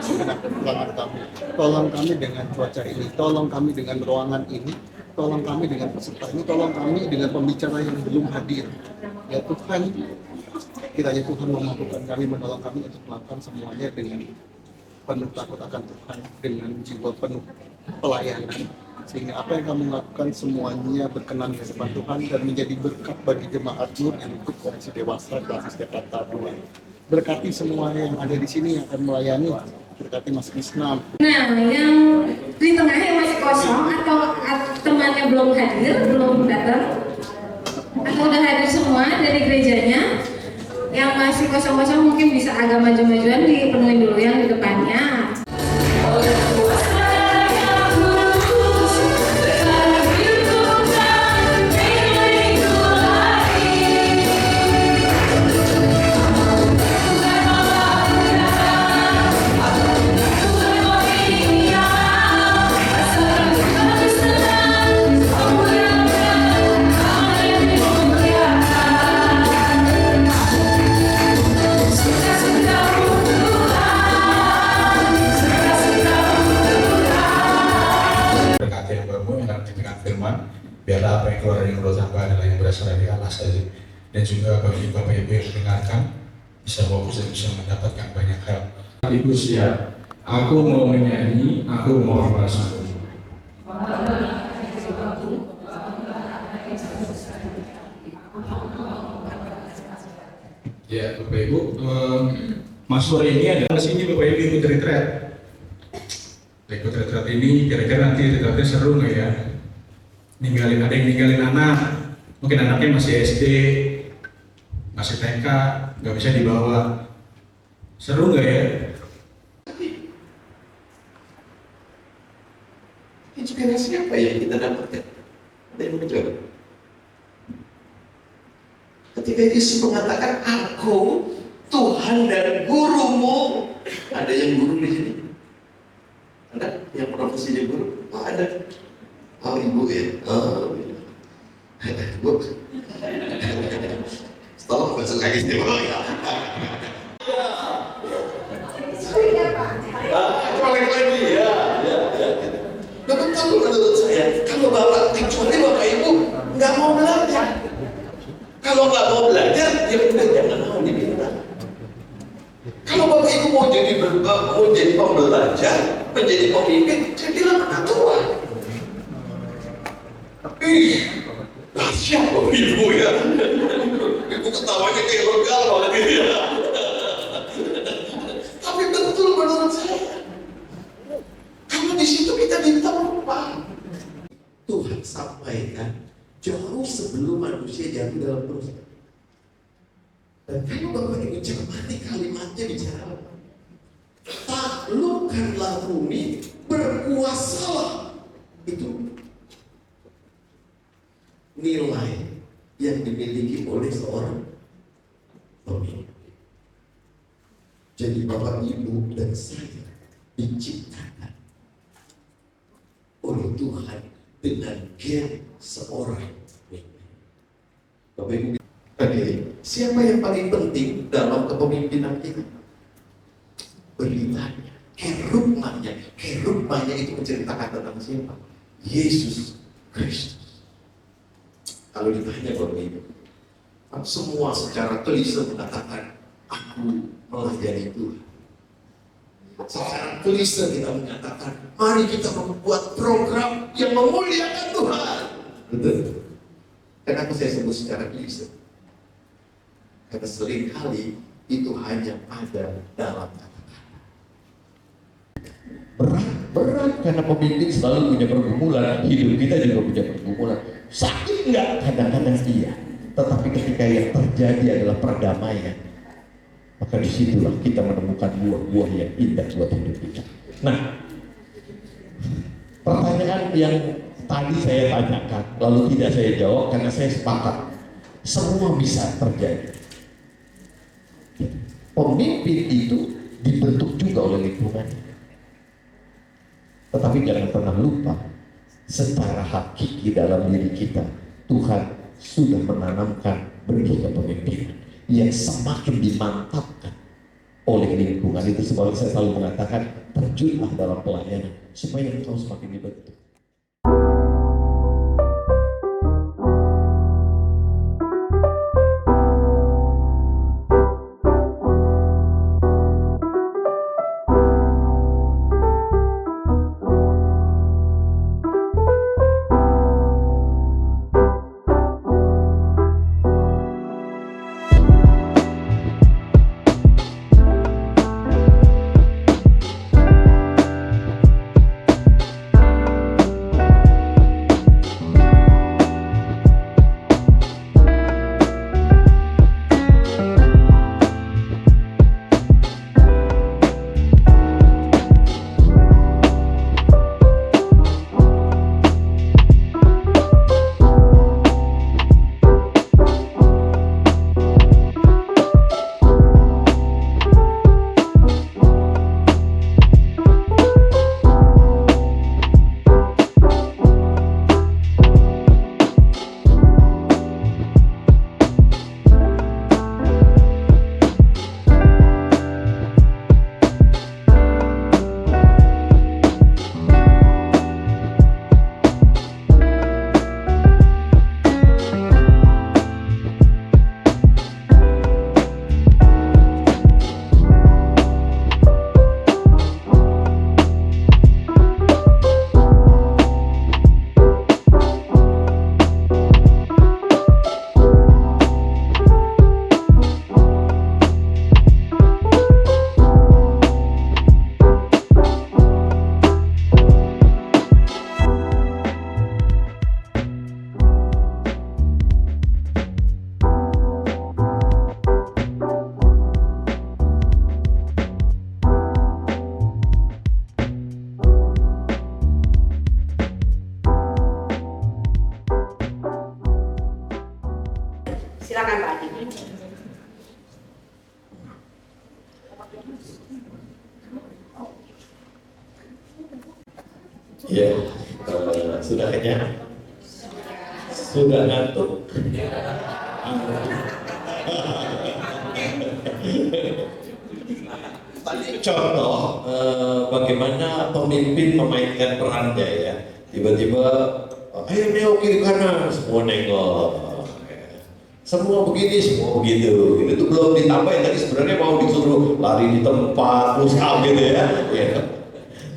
segenap kekurangan kami. Tolong kami dengan cuaca ini, tolong kami dengan ruangan ini, tolong kami dengan peserta ini, tolong kami dengan pembicara yang belum hadir. Ya Tuhan, kiranya Tuhan memampukan kami, menolong kami untuk melakukan semuanya dengan penuh takut akan Tuhan, dengan jiwa penuh pelayanan, sehingga apa yang kami lakukan semuanya berkenan di hadapan Tuhan dan menjadi berkat bagi jemaat Nur yang ikut koneksi dewasa Klasis Jakarta 2. Berkati semua yang ada di sini yang akan melayani, berkati Mas Krisna. Nah, yang di tengahnya masih kosong atau temannya belum hadir, belum datang, atau udah hadir semua dari gerejanya, yang masih kosong-kosong mungkin bisa agak maju-majuan dipenuhi dulu yang di depannya. Biarlah apa yang keluar dari mulut hamba adalah yang berasal dari Allah saja. Dan juga bagi Bapak Ibu yang mendengarkan bisa fokus dan bisa mendapatkan banyak hal. Ibu siap, aku mau menyanyi, aku mau merasa. Ya Bapak Ibu, Mazmur ini adalah sini Bapak Ibu ikut retreat. Ikut retreat ini kira-kira nanti retreatnya seru nggak ya? Ada yang ninggalin anak, mungkin anaknya masih SD, masih TK, nggak bisa dibawa. Seru nggak ya? Inspirasi apa yang kita dapatkan? Ada yang mencoba. Ketika Yesus mengatakan, Aku Tuhan dan Gurumu. Ada yang guru di sini? Ada yang profesinya guru? Oh, ada. Oh, ibu ya? Oh, ibu. Tolong masuk lagi sih, oh ya. Balik lagi, ya. Betul menurut saya, kalau Bapak, kecuali Bapak Ibu nggak mau belajar. Kalau nggak mau belajar, ya udah jangan mau diminta. Kalau Bapak Ibu mau jadi pembelajar, menjadi pemimpin, jadilah anak tua. Dahsyat Bapak Ibu ya. Ibu ketawanya kayak legal banget gitu ya. Tapi betul menurut saya. Kalau di situ kita minta apa? Tuhan sampaikan jauh sebelum manusia jatuh dalam dosa. Dan kalau Bapak Ibu cermati kalimatnya bicara apa? Taklukkanlah bumi, berkuasalah. Itu nilai yang dimiliki oleh seorang pemimpin. Jadi Bapak Ibu dan saya diciptakan oleh Tuhan dengan gen seorang pemimpin. Bapak Ibu, siapa yang paling penting dalam kepemimpinan kita? Beritanya, kerugmanya itu menceritakan tentang siapa? Yesus Kristus. Kalau ditanya Bapak Ibu, semua secara klise mengatakan aku melayani Tuhan. Secara klise kita menyatakan mari kita membuat program yang memuliakan Tuhan. Betul. Kenapa saya sebut secara klise? Karena seringkali itu hanya ada dalam kata-kata. Berat karena pemimpin selalu punya pergumulan. Hidup kita juga punya pergumulan. Sakit enggak? Kadang-kadang iya. Tetapi ketika yang terjadi adalah perdamaian, maka disitulah kita menemukan buah-buah yang indah buat hidup kita. Nah, pertanyaan yang tadi saya tanyakan, lalu tidak saya jawab karena saya sepakat. Semua bisa terjadi. Pemimpin itu dibentuk juga oleh lingkungan. Tetapi jangan pernah lupa, secara hakiki dalam diri kita, Tuhan sudah menanamkan berbagai kepemimpinan yang semakin dimantapkan oleh lingkungan. Itu sebabnya saya selalu mengatakan terjunlah dalam pelayanan supaya engkau semakin dibentuk. Silakan Pak Adi. Ya, sudah kenyang? Sudah ngantuk? Tadi contoh bagaimana pemimpin memainkan perannya ya. Tiba-tiba, ayo nengok kiri kanan, semua nengok. Semua begini, semua begitu. Itu belum ditambah yang tadi sebenarnya mau disuruh lari di tempat, push up gitu ya.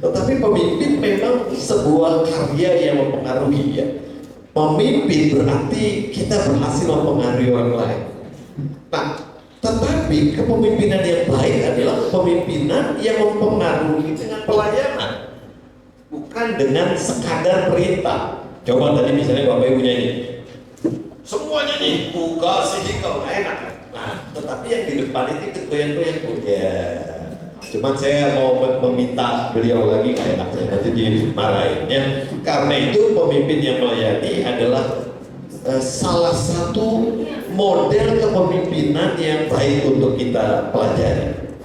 Tetapi pemimpin memang sebuah karya yang mempengaruhi ya. Pemimpin berarti kita berhasil mempengaruhi orang lain. Nah, tetapi kepemimpinan yang baik adalah kepemimpinan yang mempengaruhi dengan pelayanan, bukan dengan sekadar perintah. Coba tadi misalnya Bapak Ibu nyanyi, semuanya nih buka sih kalau enak. Nah, tetapi yang di depan itu goyang-goyang ya. Cuman saya mau meminta beliau lagi kayak enak saya nanti dimarahin ya. Karena itu pemimpin yang melayani adalah salah satu model kepemimpinan yang baik untuk kita pelajari.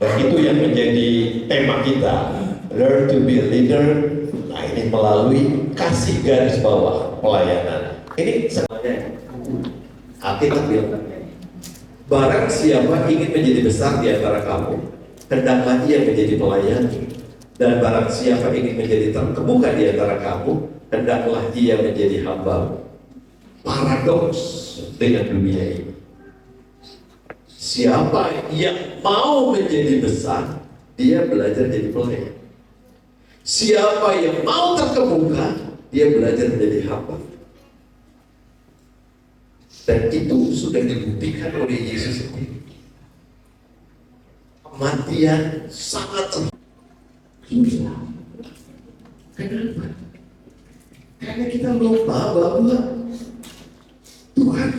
Dan itu yang menjadi tema kita, learn to be a leader. Nah, ini melalui kasih garis bawah pelayanan. Ini sebenarnya Alkitab bilang, barang siapa ingin menjadi besar di antara kamu, hendaklah ia menjadi pelayan, dan barang siapa ingin menjadi terkemuka di antara kamu, hendaklah ia menjadi hamba. Paradoks dengan dunia ini. Siapa yang mau menjadi besar, dia belajar jadi pelayan. Siapa yang mau terkemuka, dia belajar menjadi hamba. Dan itu sudah dibuktikan oleh Yesus sendiri. Kematian sangat susah. Kenapa? Karena kita lupa bahwa Tuhan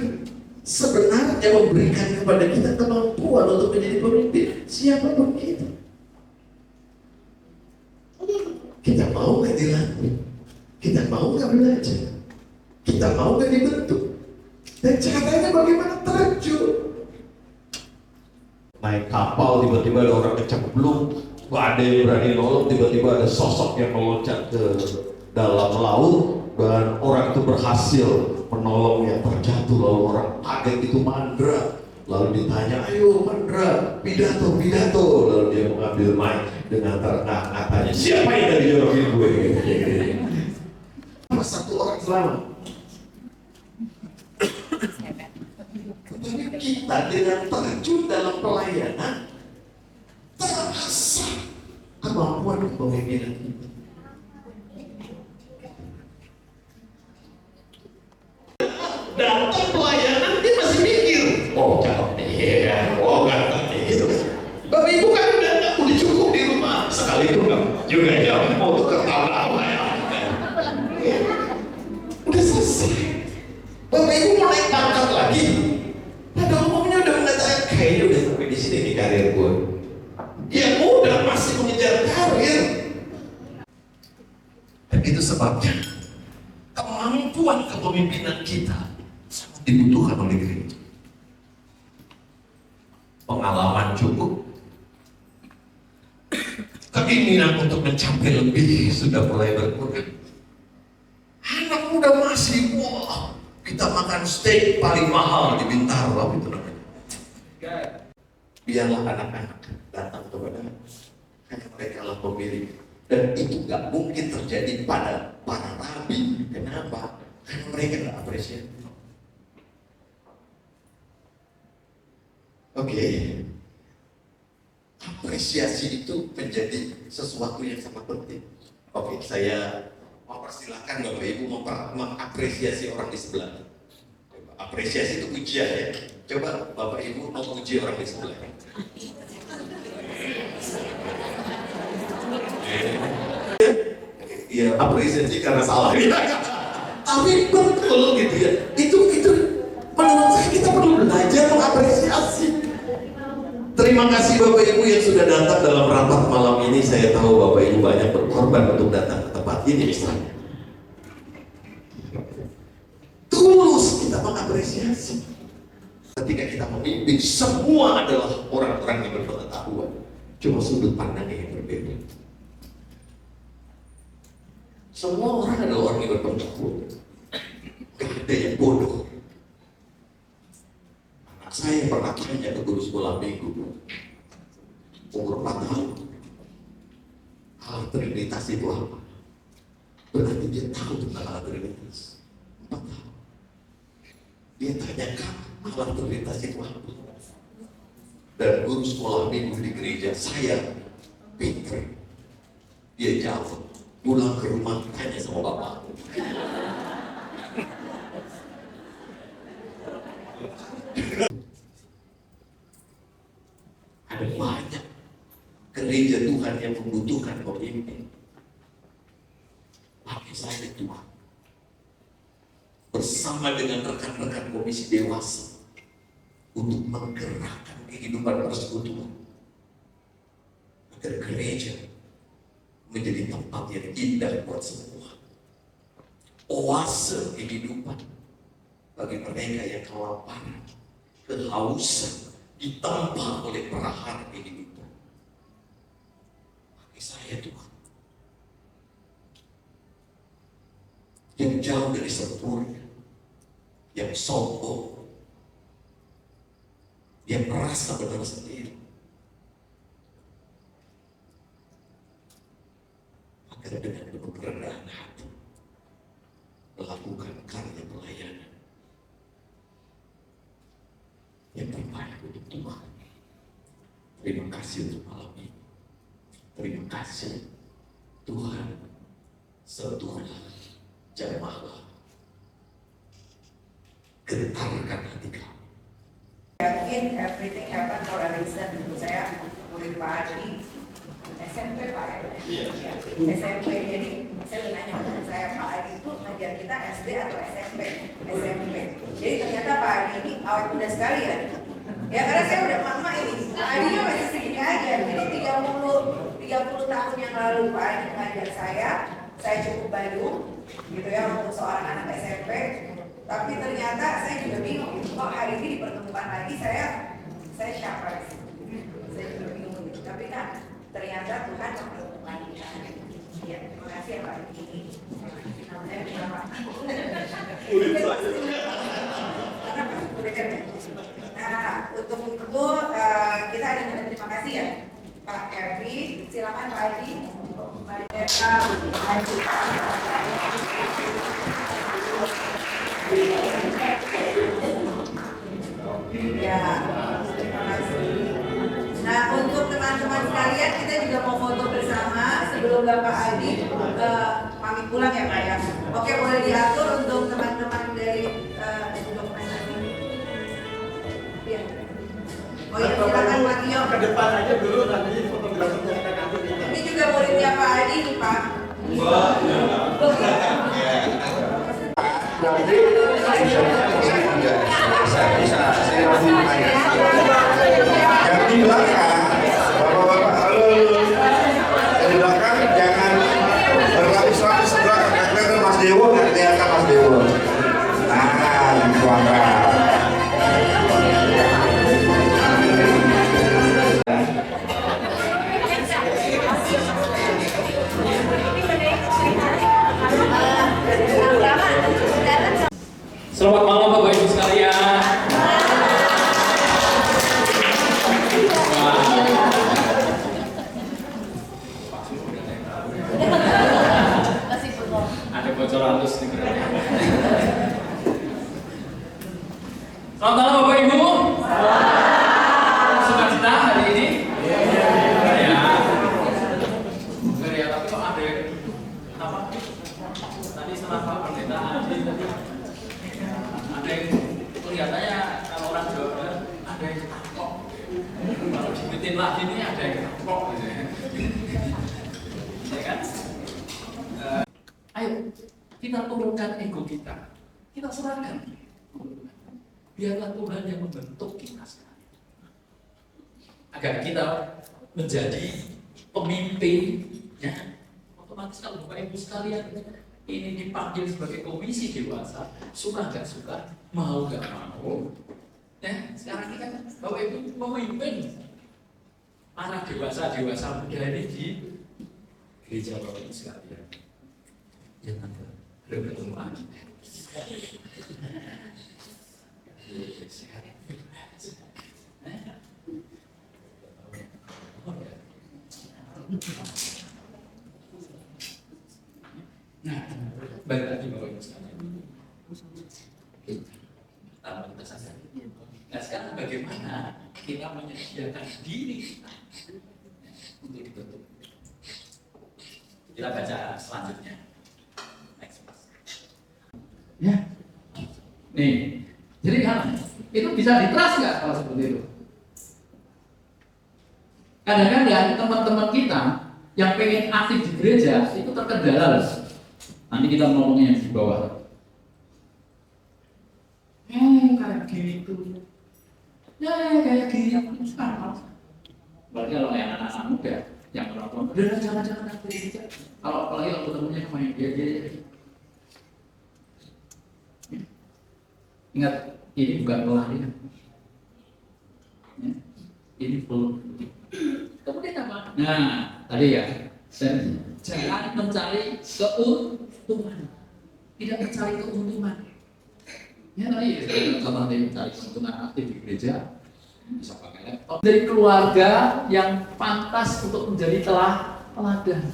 sebenarnya memberikan kepada kita kemampuan untuk menjadi pemimpin. Siapapun kita. Kita mau nggak dilatih? Kita mau nggak belajar? Kita mau nggak dibentuk? Dan caranya bagaimana terjun? Naik kapal tiba-tiba ada orang kecemplung, nggak ada yang berani nolong, tiba-tiba ada sosok yang meloncat ke dalam laut dan orang itu berhasil menolongnya, terjatuh lalu orang kaget itu mandra, Lalu ditanya, ayo Mandra, pidato. Lalu dia mengambil mic dengan terengah-engah, siapa yang tadi jorokin gue? Satu orang selamat. Tapi kita dengan terjun dalam pelayanan terasa kemampuan kepemimpinan kita. Datang pelayanan dia masih mikir, Bapak Ibu kan udah cukup di rumah, sekali itu nggak juga ya mau tukar tanah apa ya, udah selesai. Bapak Ibu mau naik pangkat lagi, pada umumnya udah mengatakan kayaknya udah sampai di sini nih karir gue. Yang muda masih mengejar karir, dan itu sebabnya kemampuan kepemimpinan kita sangat dibutuhkan oleh gereja. Pengalaman cukup, keinginan untuk mencapai lebih sudah mulai berkurang. Anak muda masih, wah, kita makan steak paling mahal di Bintaro, apa itu namanya? Biarlah anak-anak datang kepada hanya mereka lah pemilik. Dan itu gak mungkin terjadi pada para rabi. Kenapa? Karena mereka gak apresiasi. Oke. Apresiasi itu menjadi sesuatu yang sangat penting. Oke, saya mau persilahkan Bapak Ibu mengapresiasi orang di sebelah. Apresiasi itu pujian ya. Coba Bapak Ibu mau puji orang di sebelah. Ya apresiasi karena salah. Tapi betul gitu ya. Itu menurut saya kita perlu belajar mengapresiasi. Terima kasih Bapak Ibu yang sudah datang dalam rapat malam ini. Saya tahu Bapak Ibu banyak berkorban untuk datang ke tempat ini misalnya. Tulus kita mengapresiasi. Ketika kita memimpin, semua adalah orang-orang yang berpengetahuan. Cuma sudut pandangnya yang berbeda. Semua orang adalah orang yang berpengetahuan. Gak ada yang bodoh. Anak saya pernah tanya ke guru sekolah minggu, umur 4 tahun, hal Trinitas itu apa? Berarti dia tahu tentang hal Trinitas. 4 tahun. Dia tanyakan hal Trinitas itu apa? Dan guru sekolah minggu di gereja saya pintar. Dia jawab, pulang ke rumah tanya sama bapak. Ada banyak gereja Tuhan yang membutuhkan pemimpin. Pakai saya Tuhan bersama dengan rekan-rekan komisi dewasa untuk menggerakkan kehidupan persekutuan agar gereja menjadi tempat yang indah buat semua, oase kehidupan bagi mereka yang kelaparan, kehausan, ditampa oleh perahara kehidupan. Bagi saya Tuhan yang jauh dari sempurna, yang sombong, yang merasa benar sendiri, agar dengan penuh kerendahan hati melakukan karya pelayanan yang terbaik untuk Tuhan. Terima kasih untuk malam ini. Terima kasih Tuhan. Sentuhlah jamahlah, getarkan hati kami. Yakin everything happen for a reason. Saya murid Pak Adi, SMP Pak ya? SMP. Jadi saya bertanya kepada saya, Pak Adi itu ngajar kita SD atau SMP? SMP. Jadi ternyata Pak Adi ini awet muda sekali ya. Ya karena saya udah mama ini, Pak Adi nya masih segini aja. Jadi 30 tahun yang lalu Pak Adi ngajar saya cukup Bandung, gitu ya untuk seorang anak SMP. Tapi ternyata saya juga bingung, kok hari ini dipertemukan lagi saya siapa sih? Saya juga bingung gitu. Tapi kan ternyata Tuhan mempertemukan kita. Ya, terima kasih ya Pak Adi. Saya bisa Pak. Karena Pak udah kan. Nah, Pak Adi. Pak Adi. Ya, terima kasih. Nah, untuk teman-teman sekalian, kita juga mau foto bersama sebelum Bapak Adi pamit pulang ya Pak ya. Oke, boleh diatur untuk teman-teman dari dokumentasi. Ya. Oh ya, silakan Pak Tio. Ke depan aja dulu, nanti fotografernya kita kasih. Ini juga muridnya Pak Adi nih Pak. Yang di belakang, bapak-bapak, halo, yang di belakang jangan berlapis-lapis sebelah, nggak kelihatan Mas Dewo, nggak kelihatan Mas Dewo. Nah, suara. Selamat malam Bapak Ibu sekalian. Ada bocor halus nih. Selamat malam Bapak Ibu. Sukacita hari ini. Ya. Benar ya, tapi kok ada apa? Tadi setelah Pak Pendeta Haji tadi ada yang kelihatannya kalau orang Jawa bilang ada yang kok kalau diikutin lagi ini ada yang kok gitu ya. Ya kan? Ayo kita turunkan ego kita serahkan biarlah Tuhan yang membentuk kita sekarang agar kita menjadi pemimpin ya. Otomatis kalau Bapak Ibu sekalian ini dipanggil sebagai komisi dewasa, suka nggak suka, mau nggak mau, ya sekarang kita Bapak Ibu memimpin para dewasa muda ini di gereja Bapak Ibu sekalian. Ya nanti belum ketemu lagi. Nah, balik lagi Bapak Ibu sekalian. Tanpa kita sadari. Nah sekarang bagaimana kita menyediakan diri kita untuk dibentuk? Kita baca selanjutnya. Next. Ya, nih. Jadi kan itu bisa diteras nggak kalau seperti itu? Kadang-kadang teman-teman kita yang pengen aktif di gereja itu terkendala. Nanti kita ngomongnya di bawah. Kayak gitu. Ya kayak gitu. Apalagi kalau yang anak-anak muda yang orang udah jangan aktif gereja. Kalau apalagi kalau ketemunya kemarin dia. Ingat, ini bukan pelarian. Ya, ini full. Kemudian apa? Nah, tadi ya, jangan mencari keuntungan, tidak mencari keuntungan. Ya tadi, kalau nanti mencari keuntungan aktif di gereja, bisa pakai laptop. Dari keluarga yang pantas untuk menjadi teladan.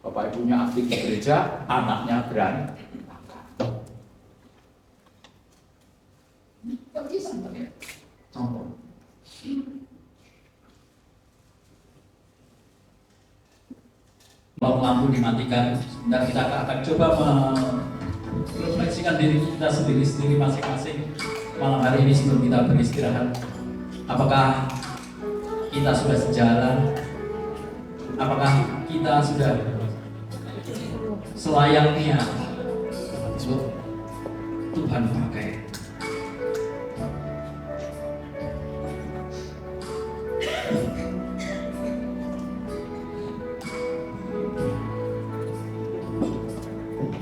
Bapak ibunya aktif di gereja, anaknya berantakan. Tidak bisa pakai contoh. Mau lampu dimatikan dan kita akan coba merefleksikan diri kita sendiri masing-masing malam hari ini sebelum kita beristirahat. Apakah kita sudah sejalan? Apakah kita sudah selayaknya Tuhan pakai?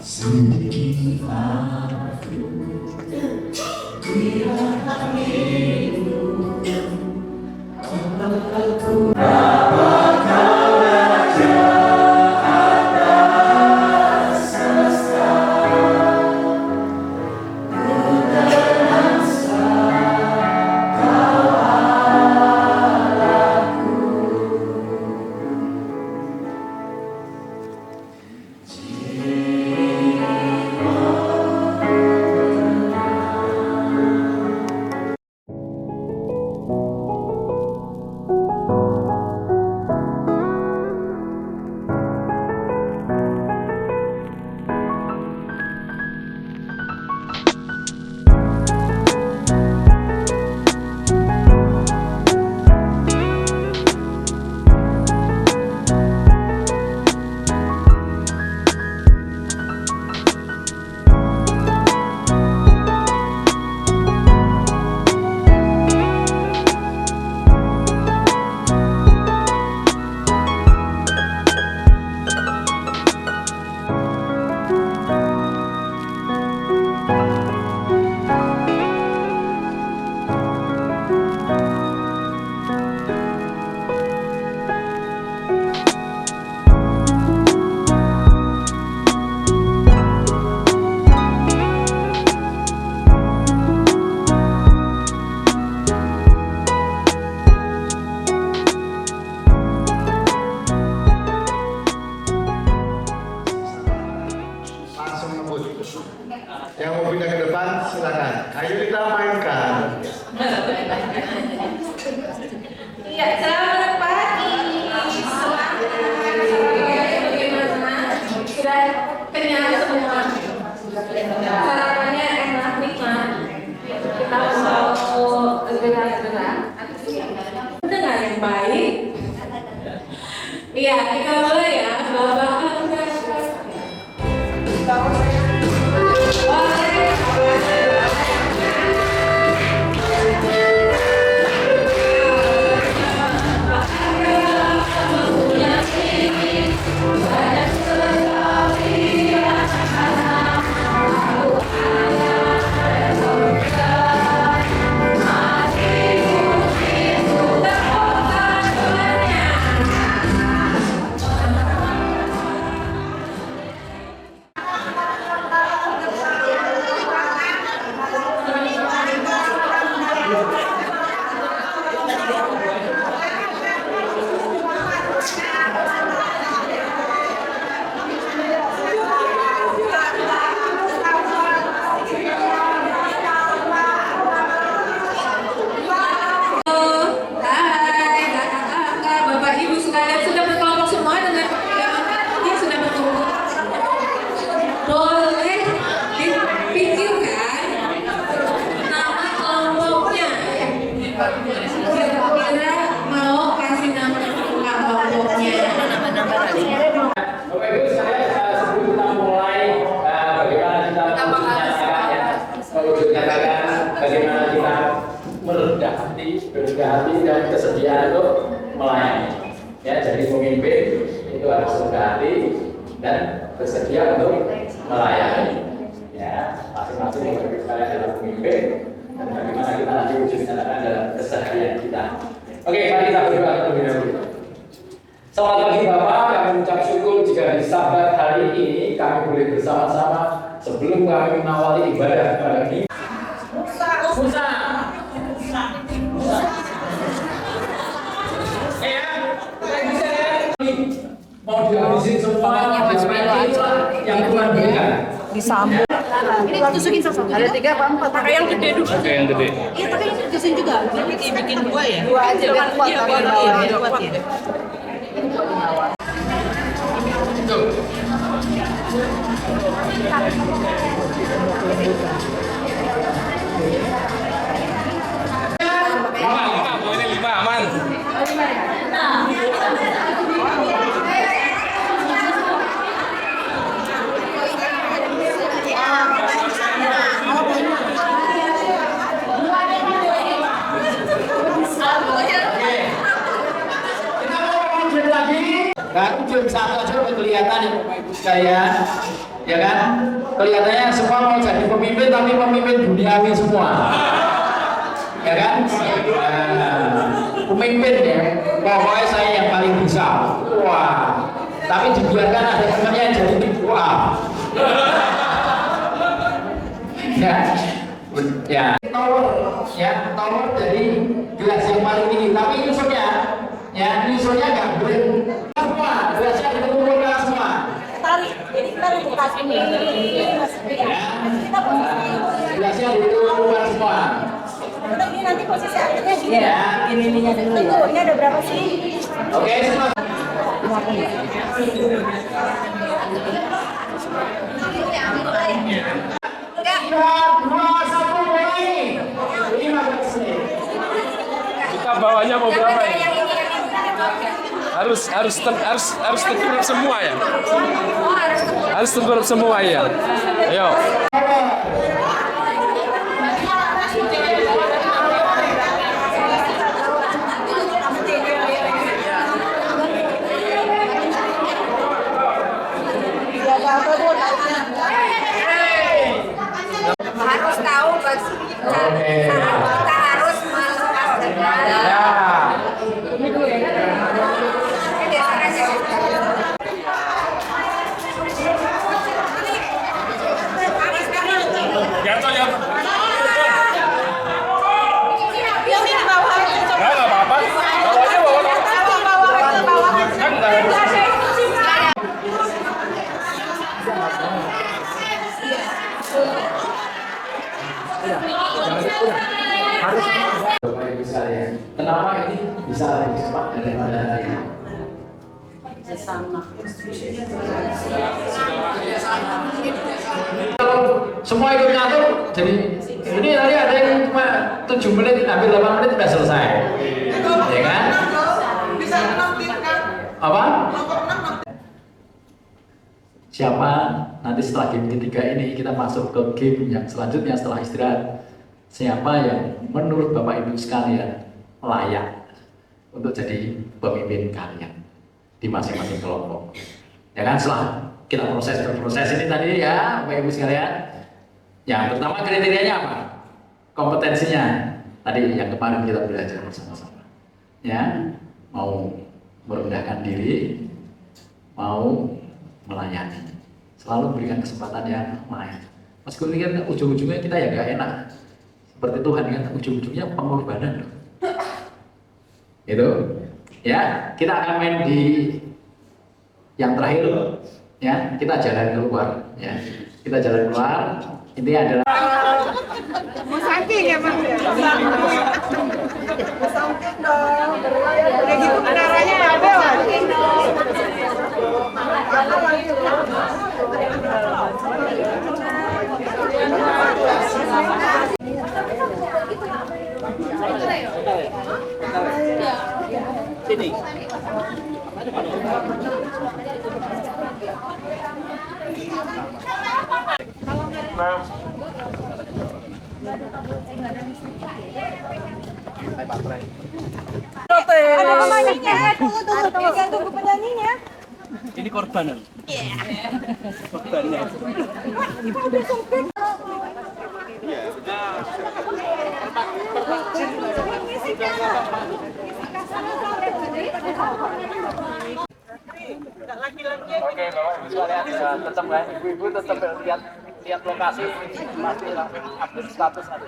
Sedikit aku biar hatimu aku apakah raja atas semesta ku terasa kau Allahku kenyang semua. Sarapannya enak, nikmat. Kita mau gerak-gerak. Dengar yang baik. Iya, kita mulai ya. Bapak angkat. Berhati dan kesediaan untuk melayani. Ya, jadi pemimpin itu harus berhati dan bersedia untuk melayani. Ya, masing-masing yang sekalian adalah pemimpin dan bagaimana kita nanti wujud nyatakan dalam keseharian kita. Oke, mari kita berdoa terlebih dahulu. Selamat pagi Bapak, kami mengucap syukur jika di Sabat hari ini kami boleh bersama-sama sebelum kami mengawali ibadah pada ini. Musa. Mau dihabisin semua yang Tuhan berikan. Disambung. Ini tusukin satu. Ada 3 apa 4? Pakai yang gede dulu. Oke, yang gede. Iya, tapi ini tusukin juga. Bikin 2 ya? 2 aja biar kuat. Iya, biar kuat ya. Lima, aman. Baru jam 1 aja udah kelihatan ya Bapak Ibu sekalian, ya kan? Kelihatannya semua mau jadi pemimpin tapi pemimpin duniawi semua, ya kan? Pemimpin ya, pokoknya saya yang paling bisa. Wah, tapi dibiarkan ada temannya yang jadi tim doa. Ya, tower dari gelas yang paling tinggi, tapi nyusunnya nggak boleh semua, gelasnya dikumpulkan semua. Tarik, jadi kita buka sini. Gelasnya dikumpulkan semua. Udah ini nanti posisi akhirnya gini. Ya, Ininya dulu ya. Tunggu, ini ada berapa sih? Oke, semua. Kita bawanya mau berapa ya? Harus tengkurap semua ya. Harus tengkurap semua ya. Ayo. Harus tahu kita harus melepas dengan Kalau semua ikut ngatur, jadi ini tadi ada yang cuma 7 menit, hampir 8 menit sudah selesai, ya kan? Bisa 6 tim kan? Apa? Kelompok 6. Siapa nanti setelah game ketiga ini kita masuk ke game yang selanjutnya setelah istirahat, siapa yang menurut Bapak Ibu sekalian layak untuk jadi pemimpin kalian di masing-masing kelompok, ya kan? Setelah kita berproses ini tadi ya Bapak Ibu sekalian, yang pertama kriterianya apa? Kompetensinya tadi yang kemarin kita belajar bersama-sama, ya, mau merendahkan diri, mau melayani, selalu berikan kesempatan yang lain. Meskipun kan ujung-ujungnya kita ya gak enak, seperti Tuhan kan ujung-ujungnya pengorbanan loh. Itu ya, kita akan main di yang terakhir ya, kita jalan keluar ya, kita jalan keluar, intinya adalah Mau saking ya Pak? Mau saking dong. Udah gitu menaranya ada Pak. Sini. Ada penyanyinya. Tunggu penyanyinya. Ini korbanan. Korbannya. oke Bapak Ibu sekalian, tetap kan ibu-ibu tetap lihat lokasi, pasti update status nanti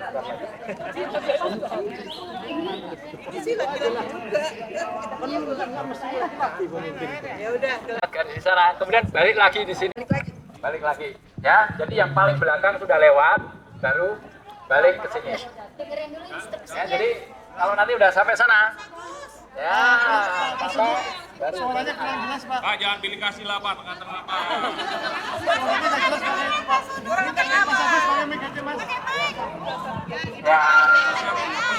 Ya udah. di sana, kemudian balik lagi di sini, balik lagi ya. Jadi yang paling belakang sudah lewat, baru balik ke sini ya. Jadi kalau nanti udah sampai sana ya, Suaranya kurang jelas, Pak. Pak, jangan pilih kasih lah, Pak, pengantar apa. ya.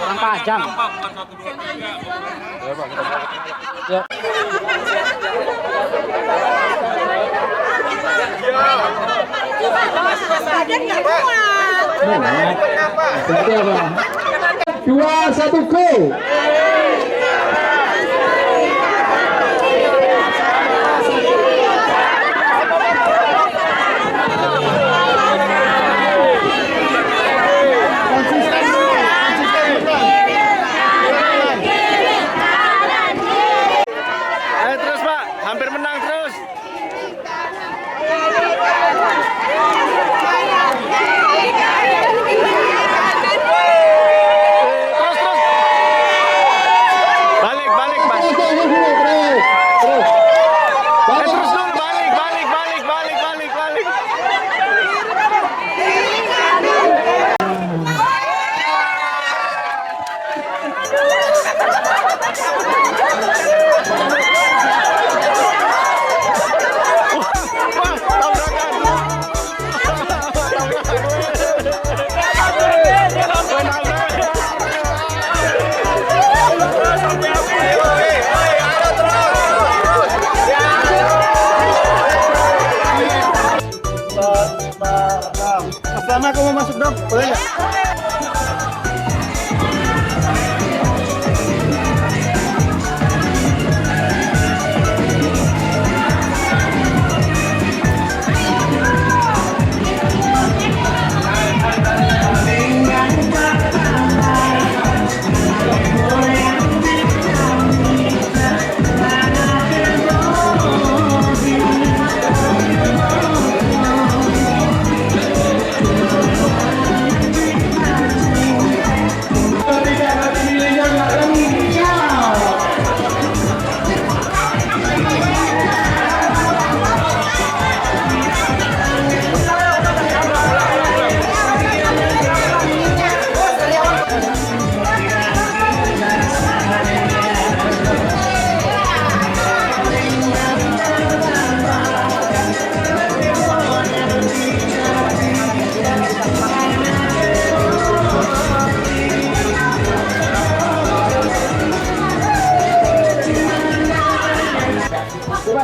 Kurang panjang. Pak, bukan 1, 2, 3. Ya, Pak, kita ya. Badan nggak muat. Kenapa? 2, 1, go. Ayo terus Pak, hampir menang terus.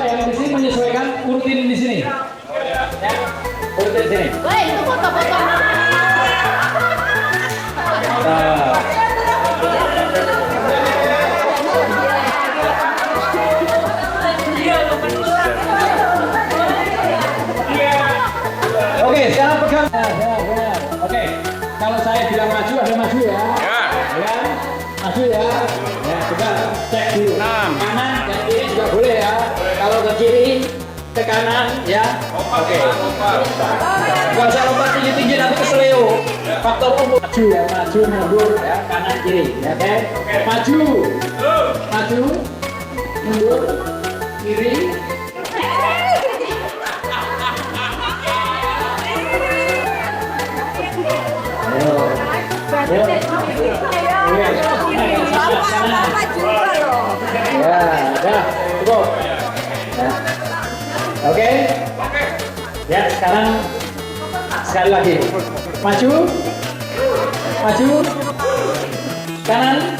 yang di sini menyesuaikan urutin di sini. Ya, urutin di sini. Woi, itu foto-foto. Oke, sekarang pegang. Oke, kalau saya bilang maju, ada maju ya. Ya. Maju ya. Ya, coba cek dulu. Kanan dan kiri juga boleh ya. Kalau ke kiri, ke kanan ya. Oke. Gak usah lompat tinggi-tinggi nanti keseleo. Faktor umum. Maju ya, maju, mundur ya, kanan kiri. Ya, oke. Maju. Maju. Mundur. Kiri. Cukup. Oke. Ya, sekarang sekali lagi. Maju. Maju. Kanan.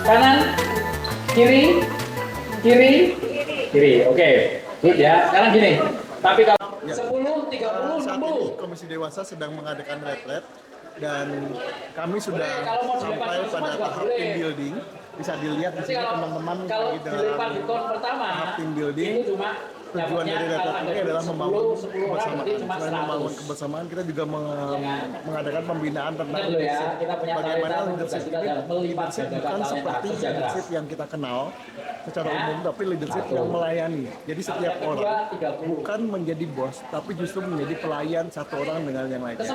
Kanan. Kiri. Kiri. Kiri. Oke. Good ya. Sekarang gini. Tapi kalau 10, 30, Saat 60. ini Komisi Dewasa sedang mengadakan retret dan kami sudah sampai pada tahap team building. Bisa dilihat di sini teman-teman lagi dalam tahap team building. Tujuan dari retret ini adalah membangun kebersamaan. Selain membangun kebersamaan, kita juga mengadakan pembinaan tentang leadership. Bagaimana leadership ini leadership bukan seperti leadership yang kita kenal secara umum, tapi leadership yang melayani. Jadi setiap orang bukan menjadi bos, tapi justru menjadi pelayan satu orang dengan yang lainnya.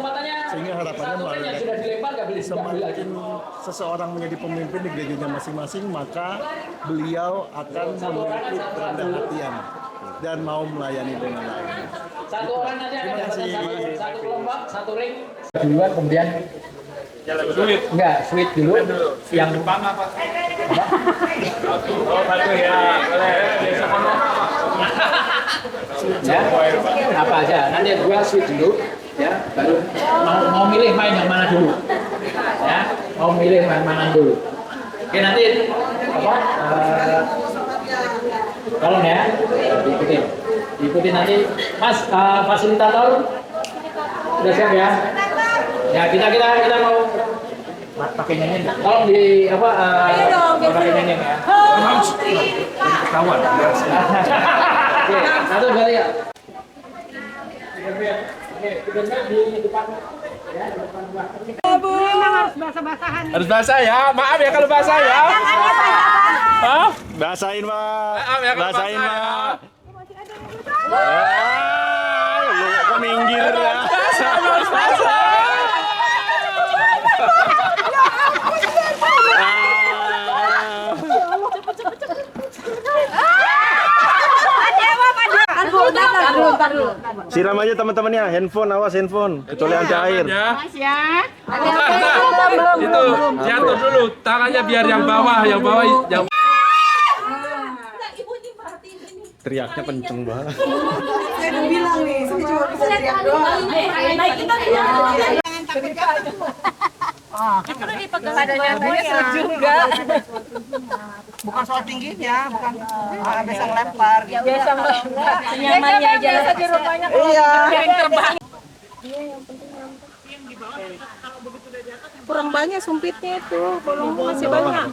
Sehingga harapannya melalui semakin seseorang menjadi pemimpin di gerejanya masing-masing, maka beliau akan memiliki kerendahan hatian dan mau melayani dengan lain. Satu orang nanti akan dapat satu kelompok, satu ring. Duluan kemudian sulit. Enggak, sweet dulu. Yang Jepang apa? Oh, satu ya. Boleh. Ya. Apa aja? Nanti dua sweet dulu, ya. Baru mau milih main yang mana dulu. Ya, mau milih main mana dulu. Oke, nanti apa? Tolong ya, diikuti nanti, Mas fasilitator sudah siap ya? Ya kita mau pakai nyanyi. Tolong di apa? Pakai nyanyi ya. Kawan. Oke, satu kali ya. Oke, di depan. Ya, di depan rumah. Harus basah ya. Maaf ya kalau basah ya. Hah? Basahin, Pak. Maaf ya kalau Basahin, basah ya. Pak. Lu kok minggir ya? Harus basah. Siram aja teman-temannya, handphone, awas handphone, kecuali anti air. Mas ya. Itu jatuh dulu, tangannya biar yang bawah yang Teriaknya kenceng banget. Saya udah bilang nih, saya cuma bisa teriak doang. Naikin dong. Jangan takut jatuh. Badannya seru juga. Bukan soal tingginya, bukan biasa ngelempar. Biasa melempar. Nyamannya aja. Biasa di rumahnya kalau terbang. Kurang banyak sumpitnya itu, belum masih banyak.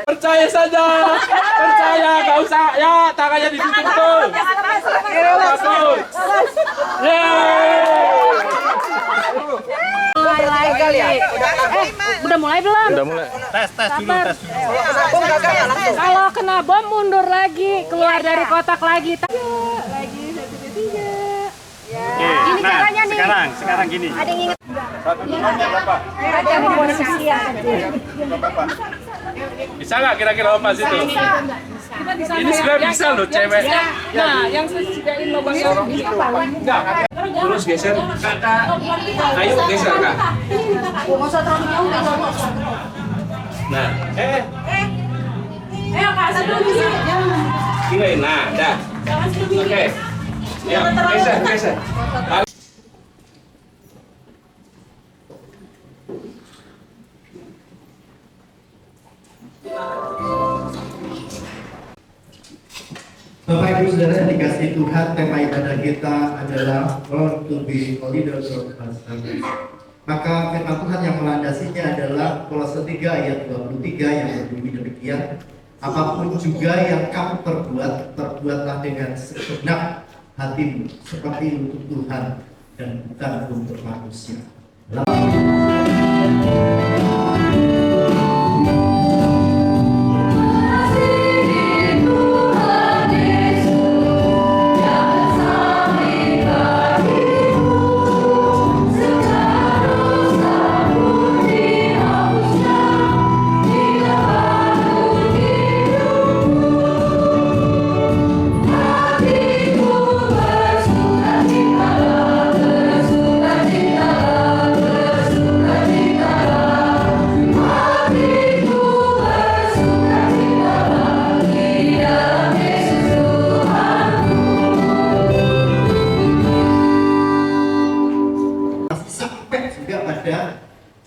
Percaya saja, percaya, gak usah ya tangannya ditutup tuh. Bagus. Mulai lagi. Udah mulai belum? Udah mulai. Tes dulu, tes dulu. Kalau kena bom mundur lagi, keluar dari kotak lagi. Lagi 1, 2, 3. Ini caranya nih. Sekarang gini. Ada yang inget? Satu nomornya berapa? Ada yang posisi ya. Bisa nggak kira-kira lepas itu? Ini sebenarnya bisa loh cewek. Nah, yang sediain lo bang Enggak. Terus geser kakak. Ayo geser kak. Nah, Ayo kak, satu bisa. gini, nah, dah. Oke. Ya, geser. Bapak Ibu Saudara yang dikasihi Tuhan, tema ibadah kita adalah Born to be a leader of us. Maka firman Tuhan yang melandasinya adalah Kolose 3 ayat 23 yang berbunyi demikian, apapun juga yang kamu perbuat, perbuatlah dengan segenap hatimu seperti untuk Tuhan dan bukan untuk manusia.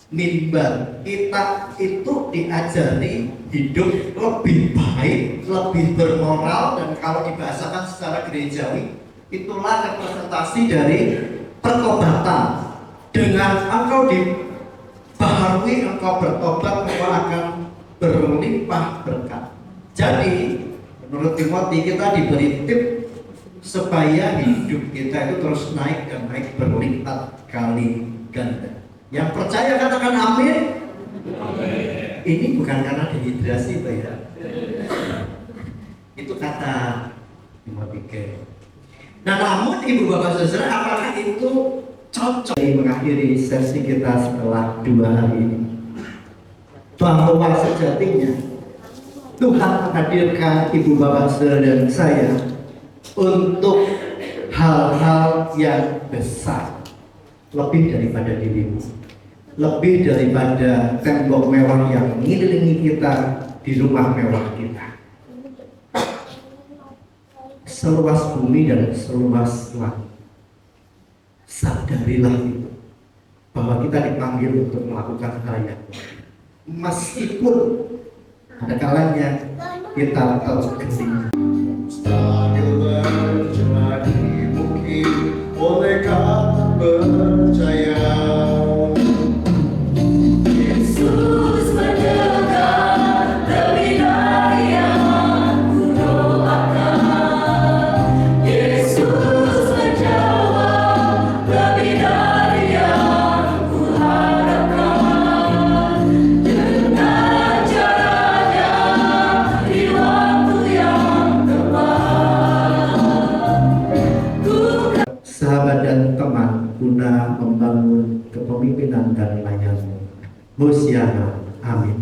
Mimbar kita itu diajari hidup lebih baik, lebih bermoral, dan kalau dibahasakan secara gerejawi itulah representasi dari pertobatan. Dengan engkau dibaharui, engkau bertobat, engkau akan berlimpah berkat. Jadi menurut Timothy kita diberi tip supaya hidup kita itu terus naik dan naik berlipat kali ganda. Yang percaya katakan amin. Amin. Ini bukan karena dehidrasi, Pak ya. Itu kata Timothy. Nah, namun Ibu Bapak Saudara, apakah itu cocok mengakhiri sesi kita setelah 2 hari ini? Bahwa sejatinya Tuhan menghadirkan Ibu Bapak Saudara dan saya untuk hal-hal yang besar, lebih daripada dirimu, lebih daripada tembok mewah yang mengelilingi kita di rumah mewah kita. Seluas bumi dan seluas langit, sadarilah itu bahwa kita dipanggil untuk melakukan hal yang baik. Meskipun ada kalanya kita tergending. Oleh kata percaya, Yesus mendengar lebih dari yang ku doakan. Yesus menjawab lebih dari yang ku harapkan. Dengan caranya di waktu yang tepat, sahabat dan teman guna membangun kepemimpinan dan layanan. Hosiana, amin.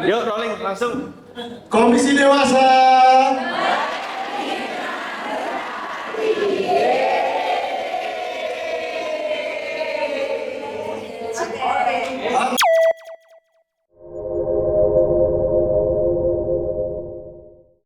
Yuk rolling langsung. Komisi Dewasa.